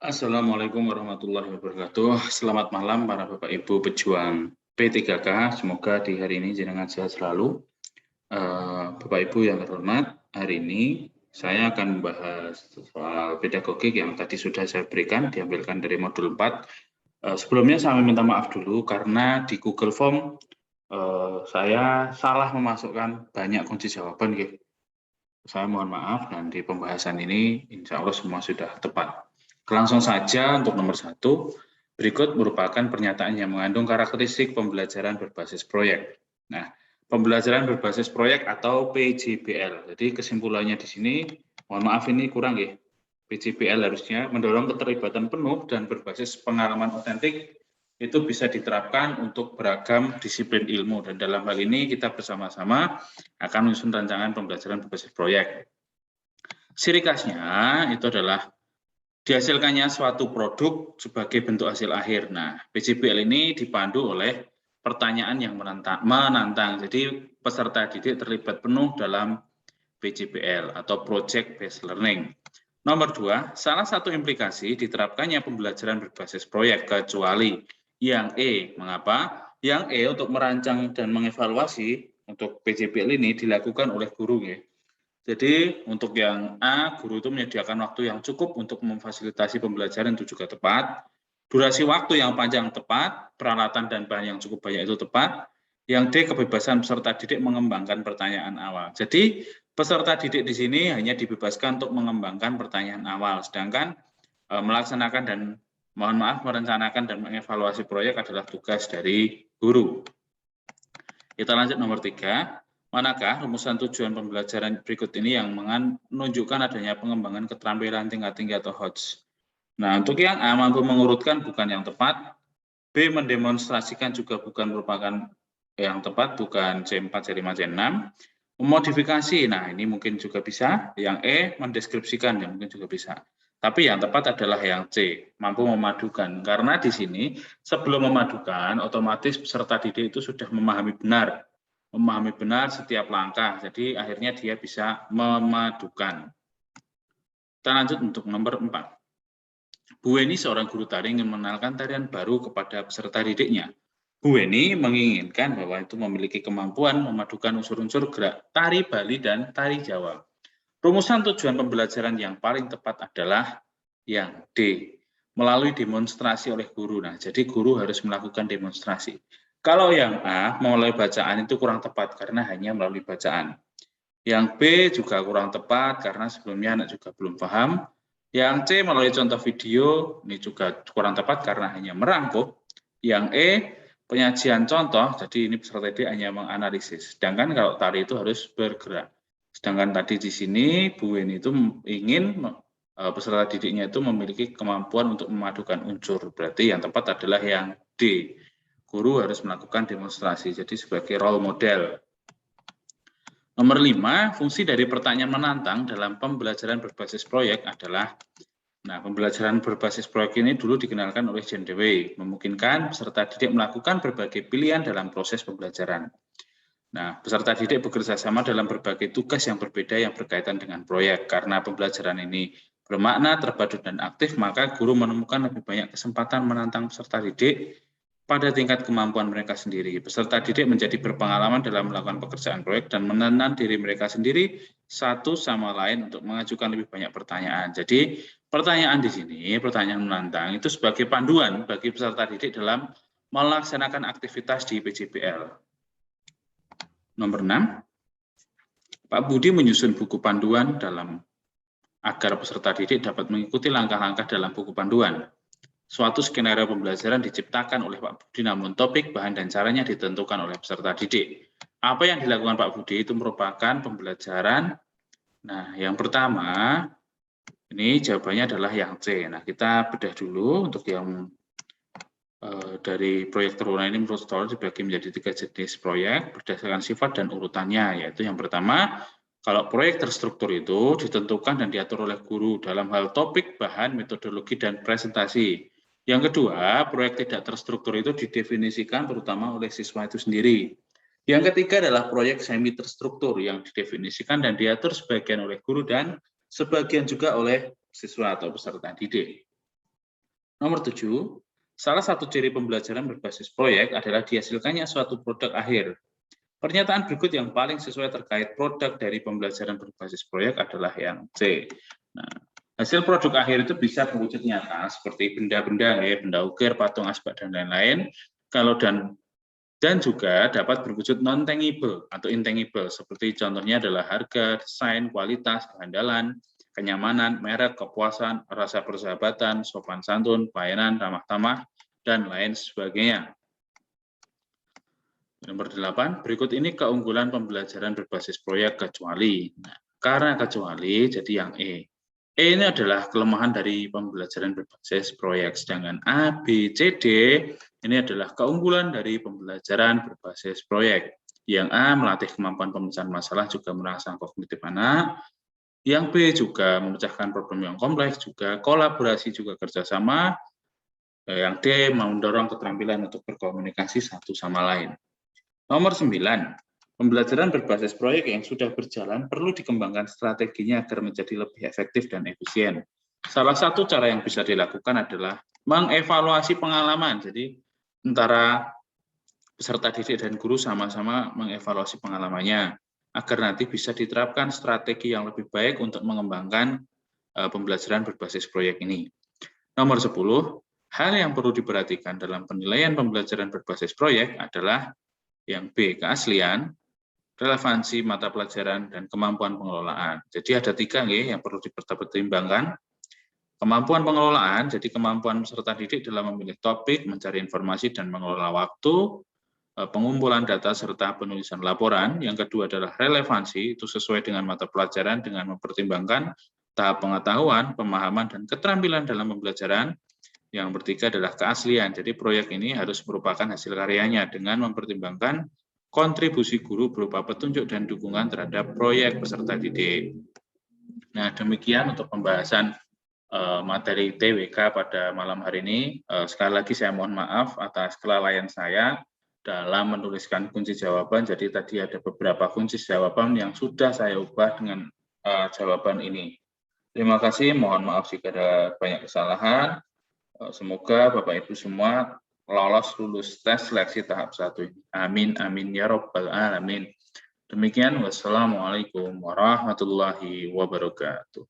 Assalamualaikum warahmatullahi wabarakatuh. Selamat malam para Bapak Ibu pejuang P3K. Semoga di hari ini jenengan sehat selalu. Bapak Ibu yang terhormat, hari ini saya akan membahas soal pedagogik yang tadi sudah saya berikan, diambilkan dari modul 4. Sebelumnya saya minta maaf dulu karena di Google Form saya salah memasukkan banyak kunci jawaban. Saya mohon maaf, dan di pembahasan ini insya Allah semua sudah tepat. Langsung saja untuk nomor 1, berikut merupakan pernyataan yang mengandung karakteristik pembelajaran berbasis proyek. Nah, pembelajaran berbasis proyek atau PJBL. Jadi kesimpulannya di sini, mohon maaf ini kurang ya. PJBL harusnya mendorong keterlibatan penuh dan berbasis pengalaman otentik, itu bisa diterapkan untuk beragam disiplin ilmu, dan dalam hal ini kita bersama-sama akan menyusun rancangan pembelajaran berbasis proyek. Ciri khasnya itu adalah dihasilkannya suatu produk sebagai bentuk hasil akhir. Nah, PJBL ini dipandu oleh pertanyaan yang menantang. Jadi peserta didik terlibat penuh dalam PJBL atau Project Based Learning. Nomor 2, salah satu implikasi diterapkannya pembelajaran berbasis proyek kecuali yang E. Mengapa? Yang E untuk merancang dan mengevaluasi untuk PJBL ini dilakukan oleh guru. Jadi untuk yang A, guru itu menyediakan waktu yang cukup untuk memfasilitasi pembelajaran itu juga tepat. Durasi waktu yang panjang tepat, peralatan dan bahan yang cukup banyak itu tepat. Yang D, kebebasan peserta didik mengembangkan pertanyaan awal. Jadi peserta didik di sini hanya dibebaskan untuk mengembangkan pertanyaan awal, sedangkan melaksanakan dan merencanakan dan mengevaluasi proyek adalah tugas dari guru. Kita lanjut nomor 3. Manakah rumusan tujuan pembelajaran berikut ini yang menunjukkan adanya pengembangan keterampilan tingkat tinggi atau HOTS? Nah, untuk yang A, mampu mengurutkan bukan yang tepat. B, mendemonstrasikan juga bukan merupakan yang tepat, bukan C4, C5, C6. Memodifikasi, nah ini mungkin juga bisa. Yang E, mendeskripsikan, ya mungkin juga bisa. Tapi yang tepat adalah yang C, mampu memadukan. Karena di sini sebelum memadukan, otomatis peserta didik itu sudah memahami benar setiap langkah. Jadi akhirnya dia bisa memadukan. Kita lanjut untuk nomor 4. Bu Weni, seorang guru tari, ingin mengenalkan tarian baru kepada peserta didiknya. Bu Weni menginginkan bahwa itu memiliki kemampuan memadukan unsur-unsur gerak tari Bali dan tari Jawa. Rumusan tujuan pembelajaran yang paling tepat adalah yang D, melalui demonstrasi oleh guru. Nah, jadi guru harus melakukan demonstrasi. Kalau yang A, melalui bacaan itu kurang tepat karena hanya melalui bacaan. Yang B juga kurang tepat karena sebelumnya anak juga belum paham. Yang C, melalui contoh video, ini juga kurang tepat karena hanya merangkum. Yang E, penyajian contoh, jadi ini peserta didik hanya menganalisis. Sedangkan kalau tari itu harus bergerak. Sedangkan tadi di sini Bu Weni itu ingin peserta didiknya itu memiliki kemampuan untuk memadukan unsur. Berarti yang tepat adalah yang D. Guru harus melakukan demonstrasi, jadi sebagai role model. Nomor 5, fungsi dari pertanyaan menantang dalam pembelajaran berbasis proyek adalah, nah pembelajaran berbasis proyek ini dulu dikenalkan oleh John Dewey, memungkinkan peserta didik melakukan berbagai pilihan dalam proses pembelajaran. Nah, peserta didik bekerja sama dalam berbagai tugas yang berbeda yang berkaitan dengan proyek. Karena pembelajaran ini bermakna, terpadu, dan aktif, maka guru menemukan lebih banyak kesempatan menantang peserta didik pada tingkat kemampuan mereka sendiri. Peserta didik menjadi berpengalaman dalam melakukan pekerjaan proyek dan menenang diri mereka sendiri satu sama lain untuk mengajukan lebih banyak pertanyaan. Jadi, pertanyaan di sini, pertanyaan menantang, itu sebagai panduan bagi peserta didik dalam melaksanakan aktivitas di PJBL. Nomor 6, Pak Budi menyusun buku panduan agar peserta didik dapat mengikuti langkah-langkah dalam buku panduan. Suatu skenario pembelajaran diciptakan oleh Pak Budi, namun topik, bahan, dan caranya ditentukan oleh peserta didik. Apa yang dilakukan Pak Budi itu merupakan pembelajaran. Nah, yang pertama, ini jawabannya adalah yang C. Nah, kita bedah dulu untuk yang dari proyek terulang ini menurut Stoller dibagi menjadi 3 jenis proyek berdasarkan sifat dan urutannya, yaitu yang pertama, kalau proyek terstruktur itu ditentukan dan diatur oleh guru dalam hal topik, bahan, metodologi, dan presentasi. Yang kedua, proyek tidak terstruktur itu didefinisikan terutama oleh siswa itu sendiri. Yang ketiga adalah proyek semi terstruktur yang didefinisikan dan diatur sebagian oleh guru dan sebagian juga oleh siswa atau peserta didik. Nomor 7, salah satu ciri pembelajaran berbasis proyek adalah dihasilkannya suatu produk akhir. Pernyataan berikut yang paling sesuai terkait produk dari pembelajaran berbasis proyek adalah yang C. Nah, hasil produk akhir itu bisa berwujud nyata seperti benda-benda, benda ukir, patung, asbak, dan lain-lain. Kalau dan juga dapat berwujud non-tangible atau intangible, seperti contohnya adalah harga, desain, kualitas, kehandalan, kenyamanan, merek, kepuasan, rasa persahabatan, sopan santun, pelayanan, ramah tamah, dan lain sebagainya. Nomor 8, berikut ini keunggulan pembelajaran berbasis proyek kecuali. Nah, karena kecuali, jadi yang E. E ini adalah kelemahan dari pembelajaran berbasis proyek, sedangkan A, B, C, D ini adalah keunggulan dari pembelajaran berbasis proyek. Yang A, melatih kemampuan pemecahan masalah juga merangsang kognitif anak. Yang B juga memecahkan problem yang kompleks, juga kolaborasi, juga kerjasama. Yang D, mendorong keterampilan untuk berkomunikasi satu sama lain. Nomor 9, pembelajaran berbasis proyek yang sudah berjalan perlu dikembangkan strateginya agar menjadi lebih efektif dan efisien. Salah satu cara yang bisa dilakukan adalah mengevaluasi pengalaman. Jadi antara peserta didik dan guru sama-sama mengevaluasi pengalamannya agar nanti bisa diterapkan strategi yang lebih baik untuk mengembangkan pembelajaran berbasis proyek ini. Nomor 10, hal yang perlu diperhatikan dalam penilaian pembelajaran berbasis proyek adalah yang B, keaslian, relevansi mata pelajaran, dan kemampuan pengelolaan. Jadi ada 3 yang perlu dipertimbangkan. Kemampuan pengelolaan, jadi kemampuan peserta didik dalam memilih topik, mencari informasi, dan mengelola waktu, pengumpulan data, serta penulisan laporan. Yang kedua adalah relevansi, itu sesuai dengan mata pelajaran dengan mempertimbangkan tahap pengetahuan, pemahaman, dan keterampilan dalam pembelajaran. Yang bertiga adalah keaslian. Jadi proyek ini harus merupakan hasil karyanya dengan mempertimbangkan kontribusi guru berupa petunjuk dan dukungan terhadap proyek peserta didik. Nah, demikian untuk pembahasan materi TWK pada malam hari ini. Sekali lagi saya mohon maaf atas kelalaian saya dalam menuliskan kunci jawaban. Jadi tadi ada beberapa kunci jawaban yang sudah saya ubah dengan jawaban ini. Terima kasih, mohon maaf jika ada banyak kesalahan. Semoga Bapak Ibu semua lulus tes seleksi tahap 1 ini. Amin, amin, ya Rabbal Alamin. Demikian, wassalamualaikum warahmatullahi wabarakatuh.